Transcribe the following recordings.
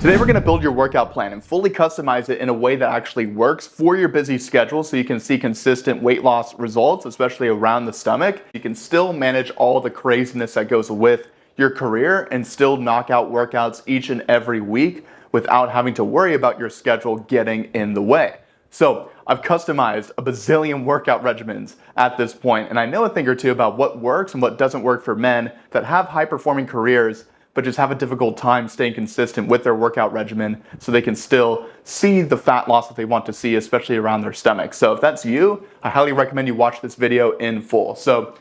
Today we're going to build your workout plan and fully customize it in a way that actually works for your busy schedule so you can see consistent weight loss results, especially around the stomach. You can still manage all the craziness that goes with your career and still knock out workouts each and every week without having to worry about your schedule getting in the way. So I've customized a bazillion workout regimens at this point, and I know a thing or two about what works and what doesn't work for men that have high-performing careers but just have a difficult time staying consistent with their workout regimen so they can still see the fat loss that they want to see, especially around their stomach. So if that's you, I highly recommend you watch this video in full. So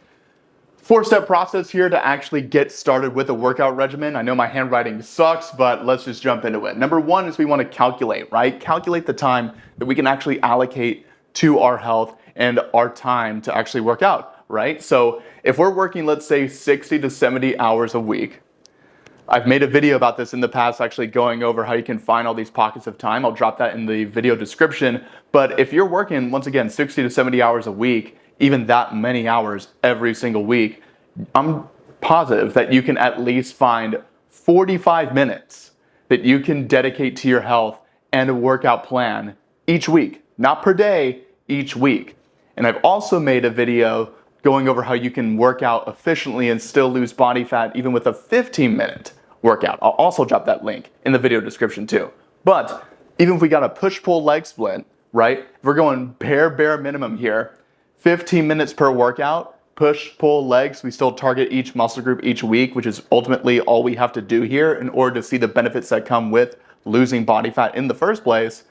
4-step process here to actually get started with a workout regimen. I know my handwriting sucks, but let's just jump into it. Number one is we want to calculate, right? Calculate the time that we can actually allocate to our health and our time to actually work out, right? So if we're working, let's say 60 to 70 hours a week, I've made a video about this in the past, actually going over how you can find all these pockets of time. I'll drop that in the video description. But if you're working, once again, 60 to 70 hours a week, even that many hours every single week, I'm positive that you can at least find 45 minutes that you can dedicate to your health and a workout plan each week, not per day, each week. And I've also made a video going over how you can work out efficiently and still lose body fat even with a 15-minute workout. I'll also drop that link in the video description too. But even if we got a push-pull leg split, right? If we're going bare minimum here, 15 minutes per workout, push, pull, legs, we still target each muscle group each week, which is ultimately all we have to do here in order to see the benefits that come with losing body fat in the first place.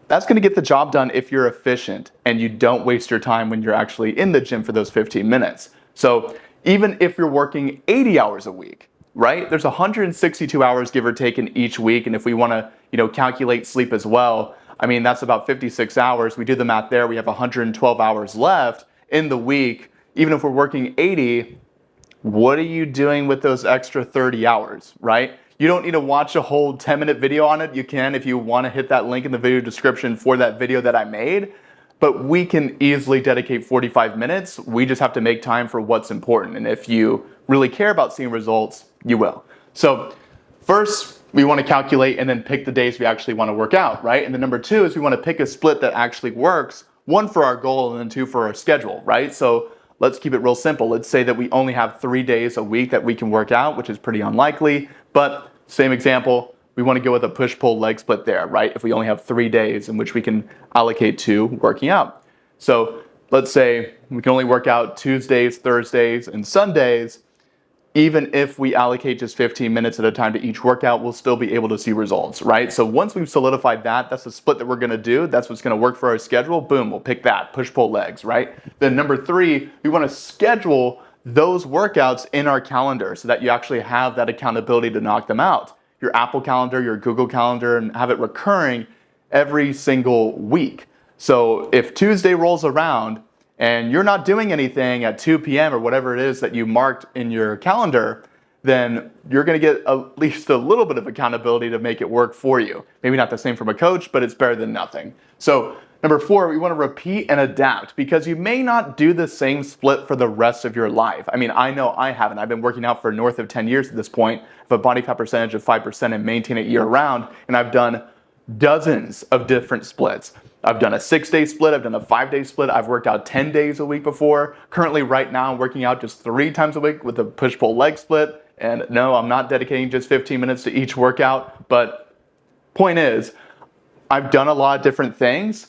That's going to get the job done if you're efficient and you don't waste your time when you're actually in the gym for those 15 minutes. So even if you're working 80 hours a week, right? There's 162 hours give or take in each week. And if we want to, calculate sleep as well, I mean, that's about 56 hours. We do the math there. We have 112 hours left in the week. Even if we're working 80, what are you doing with those extra 30 hours, right? You don't need to watch a whole 10-minute video on it. You can if you want to hit that link in the video description for that video that I made. But we can easily dedicate 45 minutes. We just have to make time for what's important. And if you really care about seeing results, you will. So first, we want to calculate and then pick the days we actually want to work out, right? And then number two is we want to pick a split that actually works, one for our goal and then two for our schedule, right? So let's keep it real simple. Let's say that we only have 3 days a week that we can work out, which is pretty unlikely, but same example, we want to go with a push-pull leg split there, right? If we only have 3 days in which we can allocate to working out. So let's say we can only work out Tuesdays, Thursdays, and Sundays. Even if we allocate just 15 minutes at a time to each workout, we'll still be able to see results, right? So once we've solidified that, that's the split that we're going to do. That's what's going to work for our schedule. Boom, we'll pick that, push-pull legs, right? Then number three, we want to schedule those workouts in our calendar so that you actually have that accountability to knock them out. Your Apple Calendar, your Google Calendar, and have it recurring every single week. So if Tuesday rolls around and you're not doing anything at 2 p.m. or whatever it is that you marked in your calendar, then you're going to get at least a little bit of accountability to make it work for you. Maybe not the same from a coach, but it's better than nothing. So number four, we want to repeat and adapt because you may not do the same split for the rest of your life. I mean, I know I haven't. I've been working out for north of 10 years at this point. I have a body fat percentage of 5% and maintain it year round. And I've done dozens of different splits. I've done a 6-day split. I've done a 5-day split. I've worked out 10 days a week before. Currently, right now, I'm working out just 3 times a week with a push-pull leg split. And no, I'm not dedicating just 15 minutes to each workout. But point is, I've done a lot of different things.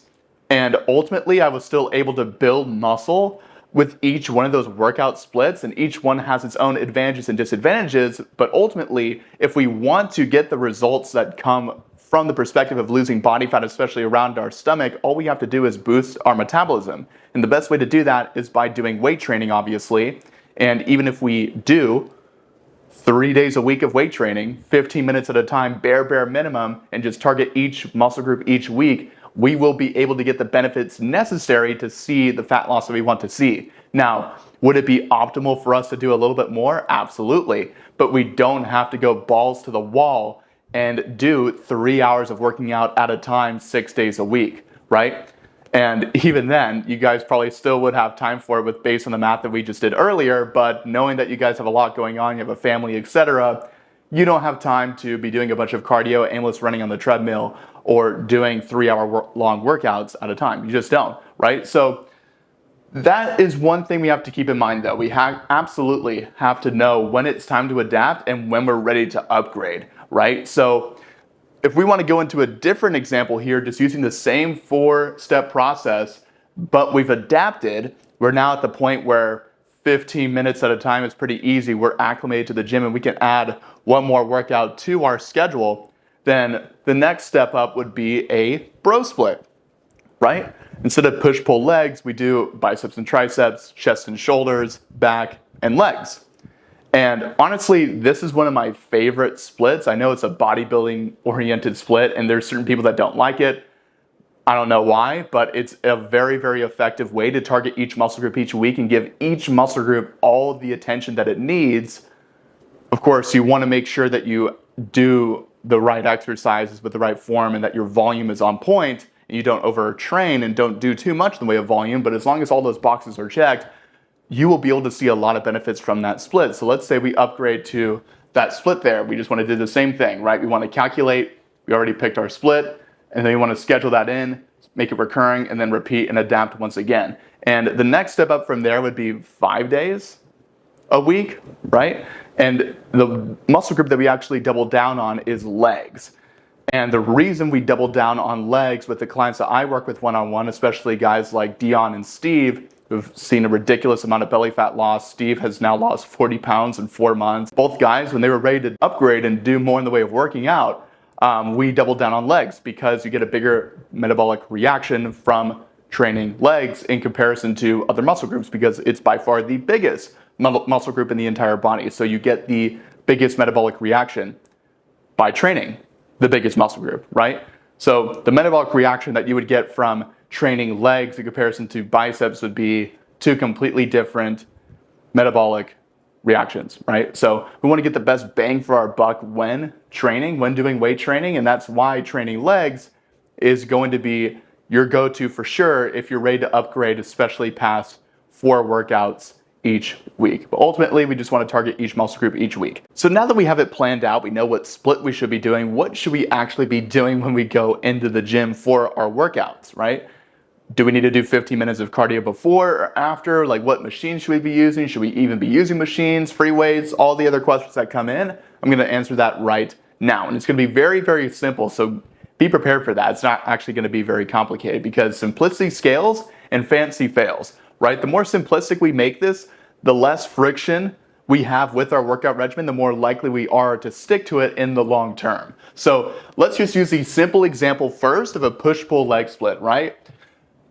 And ultimately, I was still able to build muscle with each one of those workout splits. And each one has its own advantages and disadvantages. But ultimately, if we want to get the results that come from the perspective of losing body fat, especially around our stomach, all we have to do is boost our metabolism. And the best way to do that is by doing weight training, obviously. And even if we do 3 days a week of weight training, 15 minutes at a time, bare minimum, and just target each muscle group each week, we will be able to get the benefits necessary to see the fat loss that we want to see. Now, would it be optimal for us to do a little bit more? Absolutely. But we don't have to go balls to the wall and do 3 hours of working out at a time, 6 days a week, right? And even then, you guys probably still would have time for it based on the math that we just did earlier, but knowing that you guys have a lot going on, you have a family, etc., you don't have time to be doing a bunch of cardio, aimless running on the treadmill, or doing 3-hour long workouts at a time. You just don't, right? So that is one thing we have to keep in mind, though. We absolutely have to know when it's time to adapt and when we're ready to upgrade, right? So if we want to go into a different example here, just using the same 4-step process, but we've adapted, we're now at the point where 15 minutes at a time is pretty easy. We're acclimated to the gym and we can add one more workout to our schedule. Then the next step up would be a bro split, right? Instead of push-pull legs, we do biceps and triceps, chest and shoulders, back, and legs. And honestly, this is one of my favorite splits. I know it's a bodybuilding-oriented split, and there's certain people that don't like it. I don't know why, but it's a very, very effective way to target each muscle group each week and give each muscle group all the attention that it needs. Of course, you want to make sure that you do the right exercises with the right form and that your volume is on point and you don't overtrain and don't do too much in the way of volume. But as long as all those boxes are checked, you will be able to see a lot of benefits from that split. So let's say we upgrade to that split there. We just want to do the same thing, right? We want to calculate, we already picked our split, and then we want to schedule that in, make it recurring, and then repeat and adapt once again. And the next step up from there would be 5 days a week, right? And the muscle group that we actually double down on is legs. And the reason we double down on legs with the clients that I work with one-on-one, especially guys like Dion and Steve, who've seen a ridiculous amount of belly fat loss. Steve has now lost 40 pounds in 4 months. Both guys, when they were ready to upgrade and do more in the way of working out, we doubled down on legs because you get a bigger metabolic reaction from training legs in comparison to other muscle groups because it's by far the biggest muscle group in the entire body. So you get the biggest metabolic reaction by training the biggest muscle group, right? So the metabolic reaction that you would get from training legs in comparison to biceps would be 2 completely different metabolic reactions, right? So we want to get the best bang for our buck when training, when doing weight training, and that's why training legs is going to be your go-to for sure if you're ready to upgrade, especially past 4 workouts each week. But ultimately, we just want to target each muscle group each week. So now that we have it planned out, we know what split we should be doing, what should we actually be doing when we go into the gym for our workouts, right? Do we need to do 15 minutes of cardio before or after? Like, what machines should we be using? Should we even be using machines, free weights, all the other questions that come in? I'm going to answer that right now. And it's going to be very, very simple. So be prepared for that. It's not actually going to be very complicated because simplicity scales and fancy fails, right? The more simplistic we make this, the less friction we have with our workout regimen, the more likely we are to stick to it in the long term. So let's just use the simple example first of a push-pull leg split, right?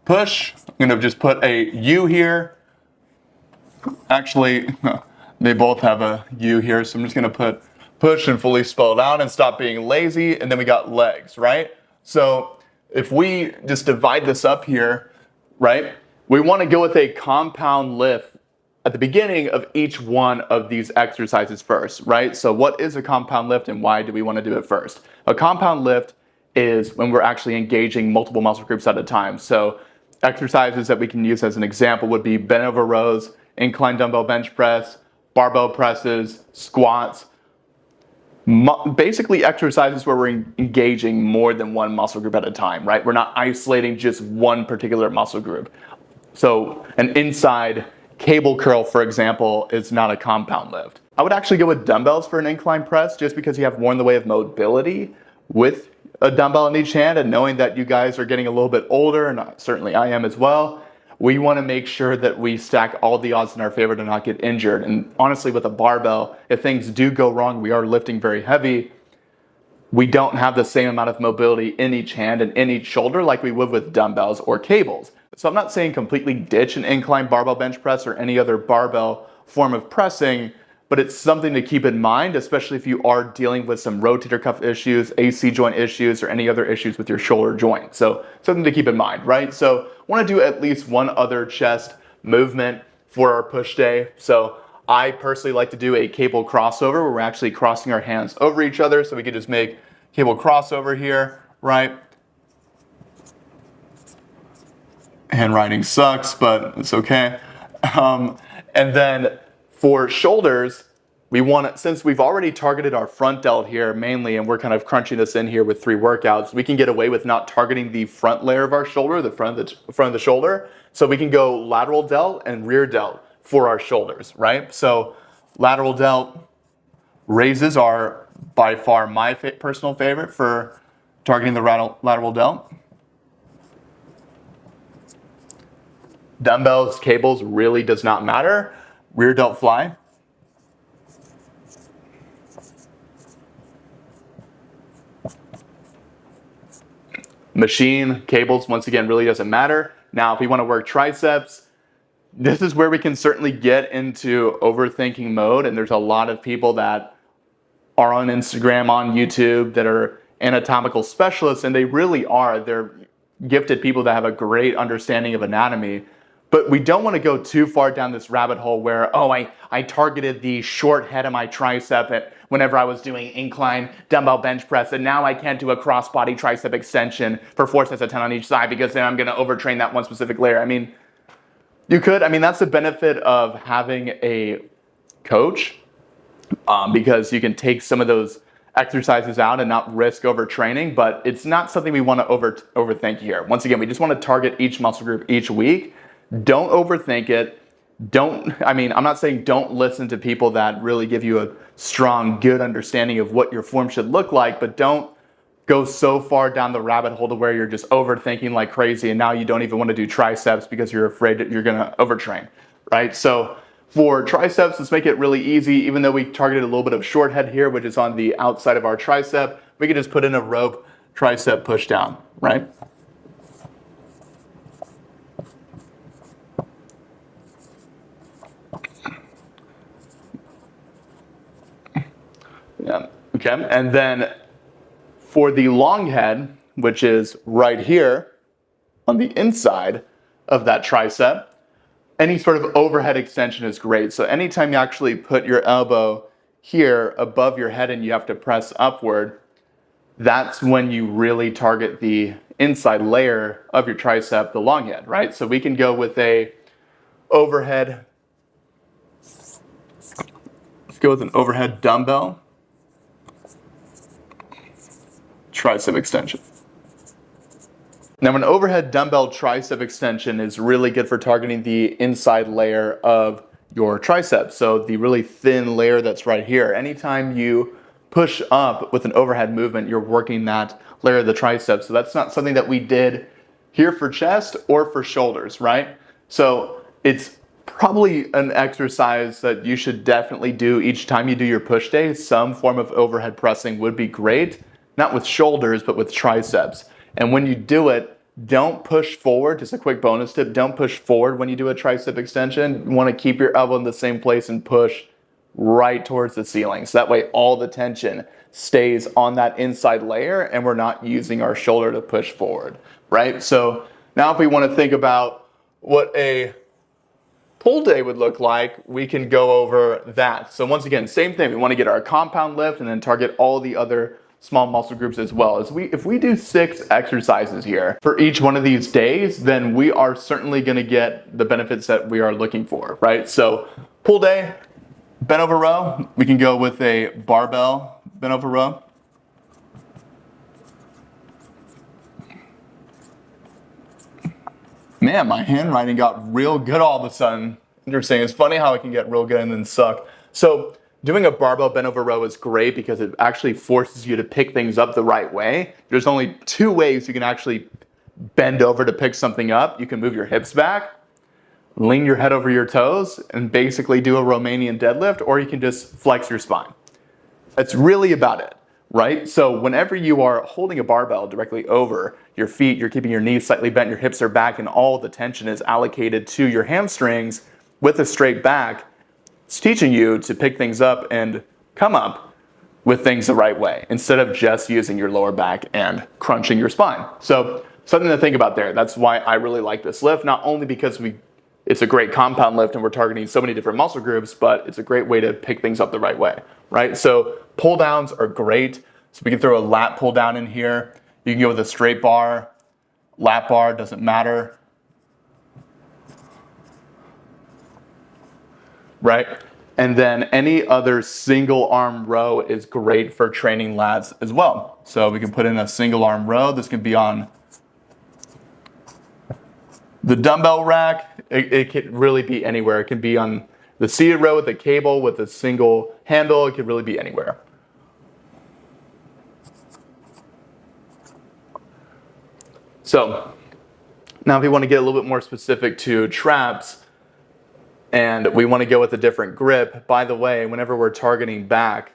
Push, I'm going to just put a U here. Actually, they both have a U here, so I'm just going to put push and fully spell it out and stop being lazy, and then we got legs, right? So if we just divide this up here, right, we want to go with a compound lift at the beginning of each one of these exercises first, right? So what is a compound lift and why do we want to do it first? A compound lift is when we're actually engaging multiple muscle groups at a time. So exercises that we can use as an example would be bent over rows, incline dumbbell bench press, barbell presses, squats. Basically exercises where we're engaging more than one muscle group at a time, right? We're not isolating just one particular muscle group. So an inside cable curl, for example, is not a compound lift. I would actually go with dumbbells for an incline press just because you have more in the way of mobility with a dumbbell in each hand, and knowing that you guys are getting a little bit older, and certainly I am as well, we want to make sure that we stack all the odds in our favor to not get injured. And honestly, with a barbell, if things do go wrong, we are lifting very heavy, we don't have the same amount of mobility in each hand and in each shoulder like we would with dumbbells or cables. So I'm not saying completely ditch an incline barbell bench press or any other barbell form of pressing, but it's something to keep in mind, especially if you are dealing with some rotator cuff issues, AC joint issues, or any other issues with your shoulder joint. So something to keep in mind, right? So I want to do at least one other chest movement for our push day. So I personally like to do a cable crossover where we're actually crossing our hands over each other. So we could just make cable crossover here, right? Handwriting sucks, but it's okay. And then for shoulders, we want to, since we've already targeted our front delt here mainly, and we're kind of crunching this in here with 3 workouts, we can get away with not targeting the front layer of our shoulder, the front of the shoulder. So we can go lateral delt and rear delt for our shoulders, right? So lateral delt raises are by far my personal favorite for targeting the lateral delt. Dumbbells, cables really does not matter. Rear delt fly. Machine, cables, once again, really doesn't matter. Now, if we want to work triceps, this is where we can certainly get into overthinking mode. And there's a lot of people that are on Instagram, on YouTube, that are anatomical specialists, and they really are. They're gifted people that have a great understanding of anatomy. But we don't want to go too far down this rabbit hole where, oh, I targeted the short head of my tricep whenever I was doing incline dumbbell bench press, and now I can't do a cross-body tricep extension for 4 sets of 10 on each side because then I'm going to overtrain that one specific layer. I mean, you could. I mean, that's the benefit of having a coach, because you can take some of those exercises out and not risk overtraining, but it's not something we want to overthink here. Once again, we just want to target each muscle group each week. Don't overthink it. I'm not saying don't listen to people that really give you a strong, good understanding of what your form should look like, but don't go so far down the rabbit hole to where you're just overthinking like crazy and now you don't even want to do triceps because you're afraid that you're going to overtrain, right? So for triceps, let's make it really easy. Even though we targeted a little bit of short head here, which is on the outside of our tricep, we can just put in a rope tricep push down, right? Yeah. Okay. And then for the long head, which is right here on the inside of that tricep, any sort of overhead extension is great. So anytime you actually put your elbow here above your head and you have to press upward, that's when you really target the inside layer of your tricep, the long head, right? So we can go with a overhead. Let's go with an overhead dumbbell tricep extension. Now, an overhead dumbbell tricep extension is really good for targeting the inside layer of your tricep. So the really thin layer that's right here. Anytime you push up with an overhead movement, you're working that layer of the tricep. So that's not something that we did here for chest or for shoulders, right? So it's probably an exercise that you should definitely do each time you do your push day. Some form of overhead pressing would be great, not with shoulders, but with triceps. And when you do it, don't push forward. Just a quick bonus tip, don't push forward when you do a tricep extension. You want to keep your elbow in the same place and push right towards the ceiling. So that way all the tension stays on that inside layer and we're not using our shoulder to push forward, right? So now if we want to think about what a pull day would look like, we can go over that. So once again, same thing. We want to get our compound lift and then target all the other small muscle groups as well. If we do 6 exercises here for each one of these days, then we are certainly going to get the benefits that we are looking for, right? So pull day, bent over row, we can go with a barbell bent over row. Man, my handwriting got real good all of a sudden. Interesting. It's funny how it can get real good and then suck. So doing a barbell bent over row is great because it actually forces you to pick things up the right way. There's only 2 ways you can actually bend over to pick something up. You can move your hips back, lean your head over your toes, and basically do a Romanian deadlift, or you can just flex your spine. That's really about it, right? So whenever you are holding a barbell directly over your feet, you're keeping your knees slightly bent, your hips are back, and all the tension is allocated to your hamstrings with a straight back. It's teaching you to pick things up and come up with things the right way instead of just using your lower back and crunching your spine. So something to think about there. That's why I really like this lift, not only because it's a great compound lift and we're targeting so many different muscle groups, but it's a great way to pick things up the right way, right? So pull downs are great. So we can throw a lat pull down in here. You can go with a straight bar, lat bar, doesn't matter. Right? And then any other single arm row is great for training lats as well. So we can put in a single arm row. This can be on the dumbbell rack. It can really be anywhere. It can be on the seated row with a cable with a single handle. It could really be anywhere. So now if we want to get a little bit more specific to traps and we want to go with a different grip, by the way, whenever we're targeting back,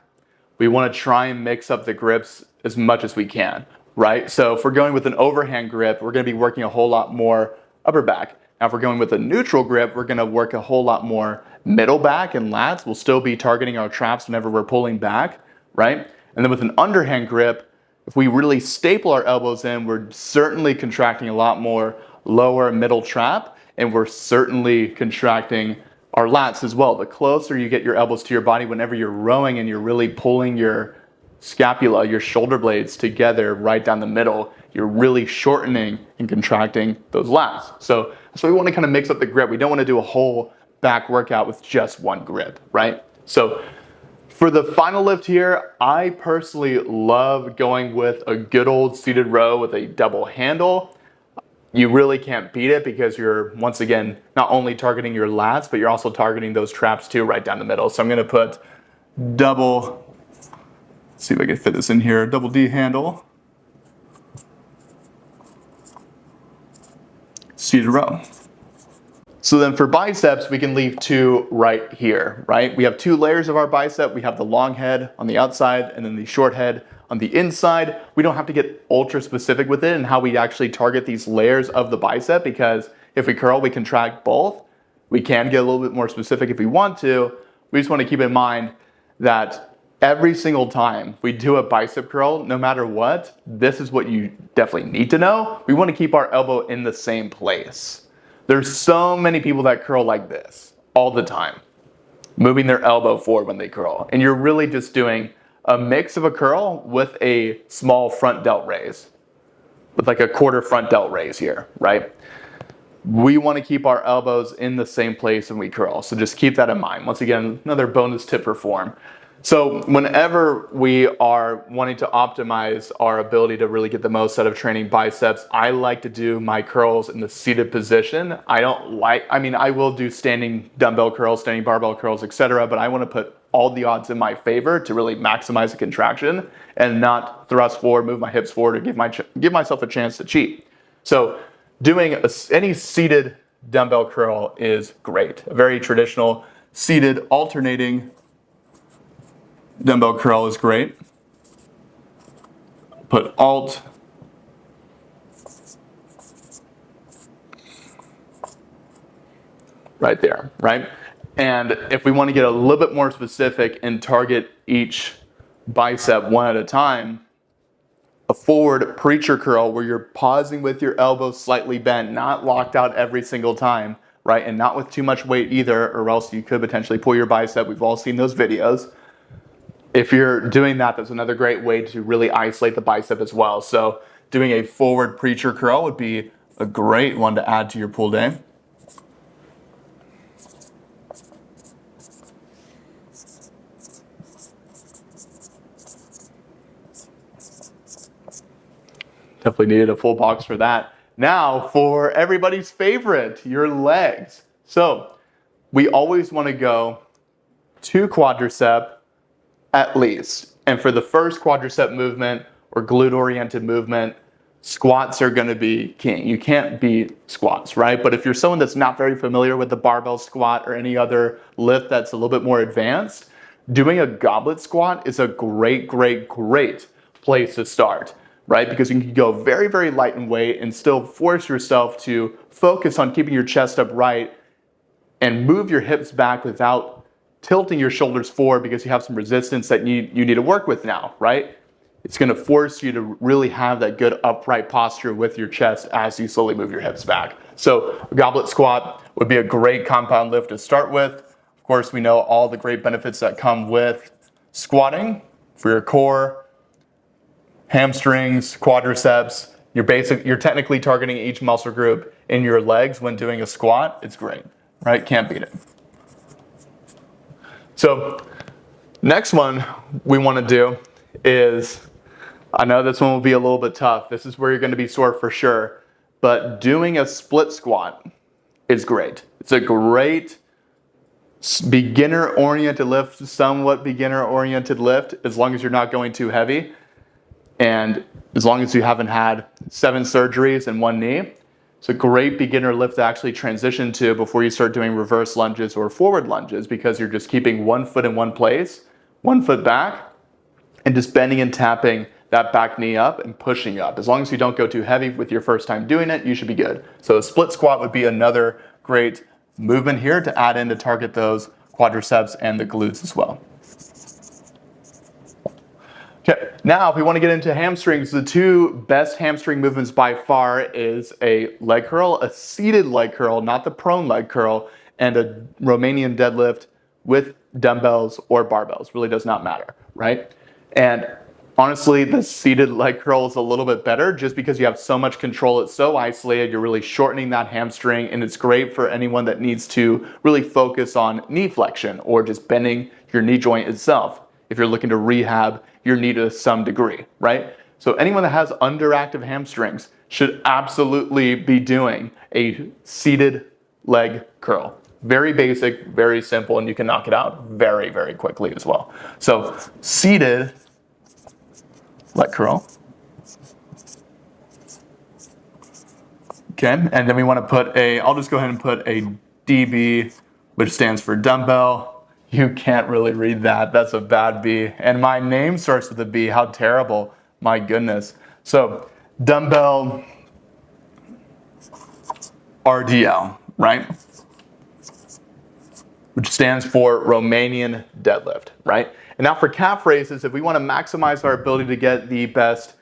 we want to try and mix up the grips as much as we can, right? So if we're going with an overhand grip, we're going to be working a whole lot more upper back. Now if we're going with a neutral grip, we're going to work a whole lot more middle back and lats. We'll still be targeting our traps whenever we're pulling back, right? And then with an underhand grip, if we really staple our elbows in, we're certainly contracting a lot more lower middle trap, and we're certainly contracting our lats as well. The closer you get your elbows to your body whenever you're rowing and you're really pulling your scapula, your shoulder blades together right down the middle, you're really shortening and contracting those lats. So that's why we want to kind of mix up the grip. We don't want to do a whole back workout with just one grip, right? So for the final lift here, I personally love going with a good old seated row with a double handle. You really can't beat it because you're, once again, not only targeting your lats, but you're also targeting those traps too right down the middle. So I'm going to put double, let's see if I can fit this in here, double D handle, seated row. So then for biceps, we can leave two right here, right? We have two layers of our bicep. We have the long head on the outside and then the short head on the inside. We don't have to get ultra specific with it and how we actually target these layers of the bicep, because if we curl, we contract both. We can get a little bit more specific if we want to. We just want to keep in mind that every single time we do a bicep curl, no matter what, this is what you definitely need to know. We want to keep our elbow in the same place. There's so many people that curl like this all the time, moving their elbow forward when they curl. And you're really just doing a mix of a curl with a small front delt raise, with like a quarter front delt raise here, right? We want to keep our elbows in the same place when we curl. So just keep that in mind. Once again, another bonus tip for form. So whenever we are wanting to optimize our ability to really get the most out of training biceps, I like to do my curls in the seated position. I will do standing dumbbell curls, standing barbell curls, etc., but I want to put all the odds in my favor to really maximize the contraction and not thrust forward, move my hips forward, or give myself a chance to cheat. So doing any seated dumbbell curl is great. A very traditional seated alternating dumbbell curl is great. Put alt, right there, right? And if we want to get a little bit more specific and target each bicep one at a time, a forward preacher curl where you're pausing with your elbows slightly bent, not locked out every single time, right? And not with too much weight either, or else you could potentially pull your bicep. We've all seen those videos. If you're doing that, that's another great way to really isolate the bicep as well. So doing a forward preacher curl would be a great one to add to your pull day. Definitely needed a full box for that. Now for everybody's favorite, your legs. So we always want to go 2 quadricep at least. And for the first quadricep movement or glute oriented movement, squats are going to be king. You can't beat squats, right? But if you're someone that's not very familiar with the barbell squat or any other lift that's a little bit more advanced, doing a goblet squat is a great place to start, right? Because you can go very, very light in weight and still force yourself to focus on keeping your chest upright and move your hips back without tilting your shoulders forward, because you have some resistance that you need to work with now, right? It's going to force you to really have that good upright posture with your chest as you slowly move your hips back. So a goblet squat would be a great compound lift to start with. Of course, we know all the great benefits that come with squatting for your core, hamstrings, quadriceps. You're technically targeting each muscle group in your legs when doing a squat. It's great, right? Can't beat it. So next one we want to do is, I know this one will be a little bit tough. This is where you're going to be sore for sure, but doing a split squat is great. It's a great beginner-oriented lift, somewhat beginner-oriented lift, as long as you're not going too heavy, and as long as you haven't had 7 surgeries in one knee. It's a great beginner lift to actually transition to before you start doing reverse lunges or forward lunges, because you're just keeping one foot in one place, one foot back, and just bending and tapping that back knee up and pushing up. As long as you don't go too heavy with your first time doing it, you should be good. So a split squat would be another great movement here to add in to target those quadriceps and the glutes as well. Okay, now if we want to get into hamstrings, the 2 best hamstring movements by far is a leg curl, a seated leg curl, not the prone leg curl, and a Romanian deadlift with dumbbells or barbells. Really does not matter, right? And honestly, the seated leg curl is a little bit better just because you have so much control. It's so isolated. You're really shortening that hamstring, and it's great for anyone that needs to really focus on knee flexion or just bending your knee joint itself if you're looking to rehab your knee to some degree, right? So anyone that has underactive hamstrings should absolutely be doing a seated leg curl. Very basic, very simple, and you can knock it out very, very quickly as well. So seated leg curl. Okay, and then we want to put I'll just go ahead and put a DB, which stands for dumbbell. You can't really read that. That's a bad B. And my name starts with a B. How terrible. My goodness. So dumbbell RDL, right? Which stands for Romanian deadlift, right? And now for calf raises, if we want to maximize our ability to get the best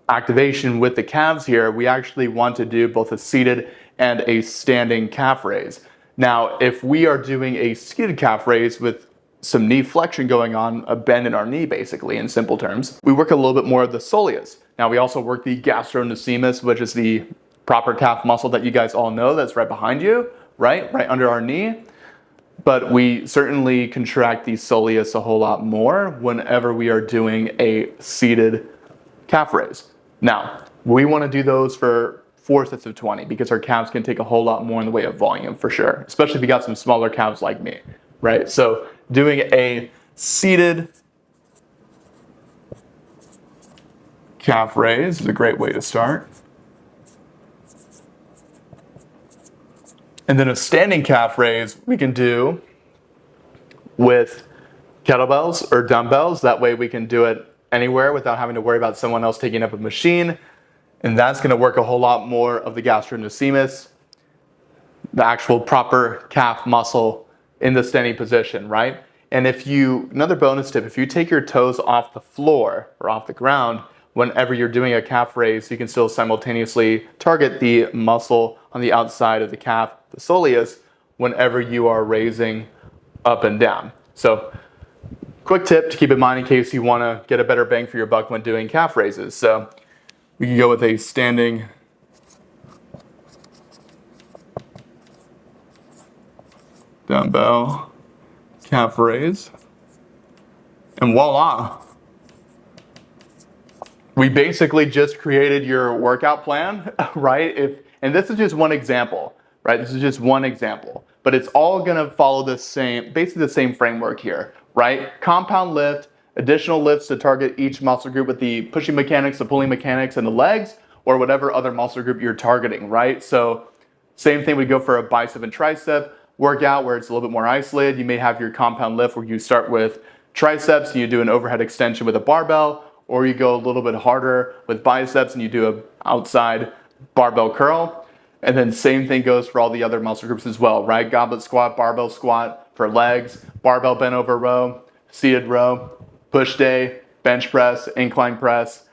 activation with the calves here, we actually want to do both a seated and a standing calf raise. Now, if we are doing a seated calf raise with some knee flexion going on, a bend in our knee basically in simple terms, we work a little bit more of the soleus. Now we also work the gastrocnemius, which is the proper calf muscle that you guys all know that's right behind you, right under our knee. But we certainly contract the soleus a whole lot more whenever we are doing a seated calf raise. Now, we want to do those for 4 sets of 20 because our calves can take a whole lot more in the way of volume for sure, especially if you got some smaller calves like me, right? So doing a seated calf raise is a great way to start. And then a standing calf raise we can do with kettlebells or dumbbells. That way we can do it anywhere without having to worry about someone else taking up a machine. And that's going to work a whole lot more of the gastrocnemius, the actual proper calf muscle in the standing position, right? And another bonus tip, if you take your toes off the floor or off the ground, whenever you're doing a calf raise, you can still simultaneously target the muscle on the outside of the calf, the soleus, whenever you are raising up and down. So quick tip to keep in mind in case you want to get a better bang for your buck when doing calf raises. So we can go with a standing dumbbell calf raise. And voila. We basically just created your workout plan, right? And this is just one example, right? This is just one example, but it's all gonna follow basically the same framework here, right? Compound lift, additional lifts to target each muscle group with the pushing mechanics, the pulling mechanics, and the legs, or whatever other muscle group you're targeting, right? So same thing, we go for a bicep and tricep workout where it's a little bit more isolated. You may have your compound lift where you start with triceps and you do an overhead extension with a barbell, or you go a little bit harder with biceps and you do an outside barbell curl. And then same thing goes for all the other muscle groups as well, right? Goblet squat, barbell squat for legs, barbell bent over row, seated row, push day, bench press, incline press.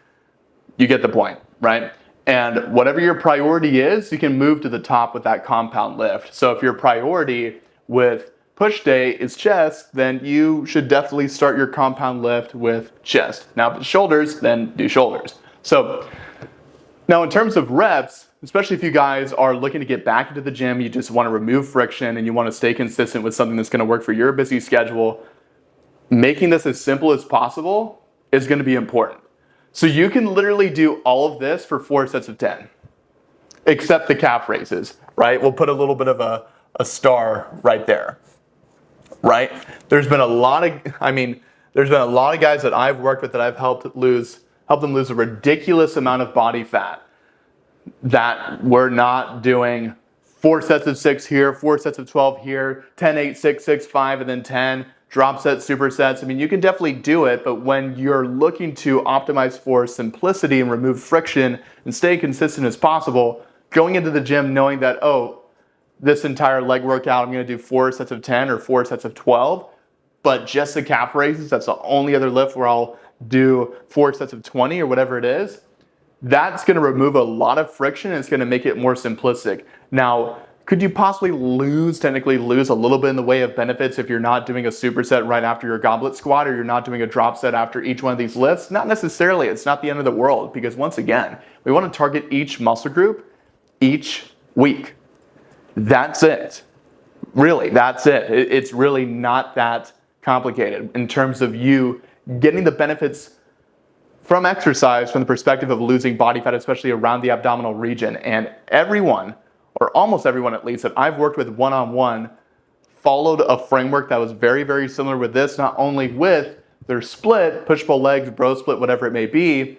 You get the point, right? And whatever your priority is, you can move to the top with that compound lift. So if your priority with push day is chest, then you should definitely start your compound lift with chest. Now if it's shoulders, then do shoulders. So now in terms of reps, especially if you guys are looking to get back into the gym, you just want to remove friction and you want to stay consistent with something that's going to work for your busy schedule, making this as simple as possible is going to be important. So you can literally do all of this for 4 sets of 10, except the calf raises, right? We'll put a little bit of a star right there, right? There's been a lot of guys that I've worked with that I've helped them lose a ridiculous amount of body fat that we're not doing 4 sets of 6 here, 4 sets of 12 here, 10, 8, 6, 6, 5, and then 10, drop sets, supersets. I mean, you can definitely do it, but when you're looking to optimize for simplicity and remove friction and stay consistent as possible, going into the gym knowing that, oh, this entire leg workout, I'm going to do 4 sets of 10 or 4 sets of 12, but just the calf raises, that's the only other lift where I'll do 4 sets of 20 or whatever it is, that's going to remove a lot of friction and it's going to make it more simplistic. Now, could you possibly technically lose a little bit in the way of benefits if you're not doing a superset right after your goblet squat or you're not doing a drop set after each one of these lifts? Not necessarily. It's not the end of the world because once again, we want to target each muscle group each week. That's it. Really, that's it. It's really not that complicated in terms of you getting the benefits from exercise from the perspective of losing body fat, especially around the abdominal region. And everyone, or almost everyone at least, that I've worked with one-on-one followed a framework that was very, very similar with this, not only with their split, push-pull legs, bro split, whatever it may be,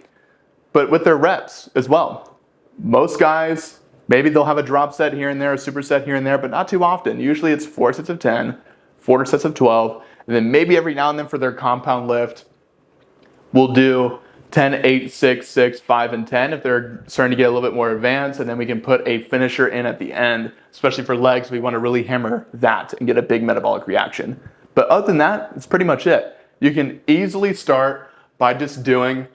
but with their reps as well. Most guys, maybe they'll have a drop set here and there, a superset here and there, but not too often. Usually it's 4 sets of 10, 4 sets of 12, and then maybe every now and then for their compound lift, we'll do 10, 8, 6, 6, 5, and 10 if they're starting to get a little bit more advanced, and then we can put a finisher in at the end, especially for legs. We want to really hammer that and get a big metabolic reaction. But other than that, it's pretty much it. You can easily start by just doing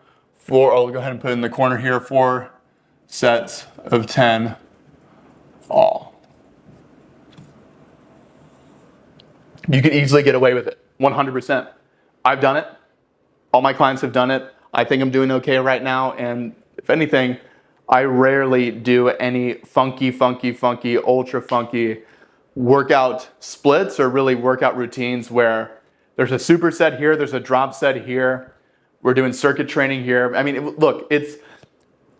I'll go ahead and put it in the corner here, 4 sets of 10 all. You can easily get away with it, 100%. I've done it. All my clients have done it. I think I'm doing okay right now, and if anything, I rarely do any funky, ultra funky workout splits or really workout routines where there's a superset here, there's a drop set here, we're doing circuit training here. I mean, look,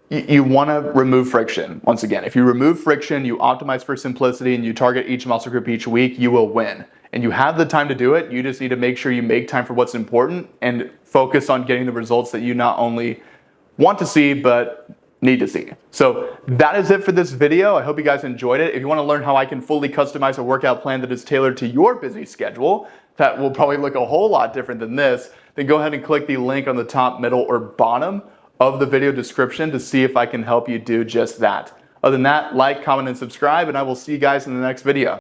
you want to remove friction. Once again, if you remove friction, you optimize for simplicity, and you target each muscle group each week, you will win. And you have the time to do it. You just need to make sure you make time for what's important and focus on getting the results that you not only want to see, but need to see. So that is it for this video. I hope you guys enjoyed it. If you want to learn how I can fully customize a workout plan that is tailored to your busy schedule, that will probably look a whole lot different than this, then go ahead and click the link on the top, middle, or bottom of the video description to see if I can help you do just that. Other than that, like, comment, and subscribe, and I will see you guys in the next video.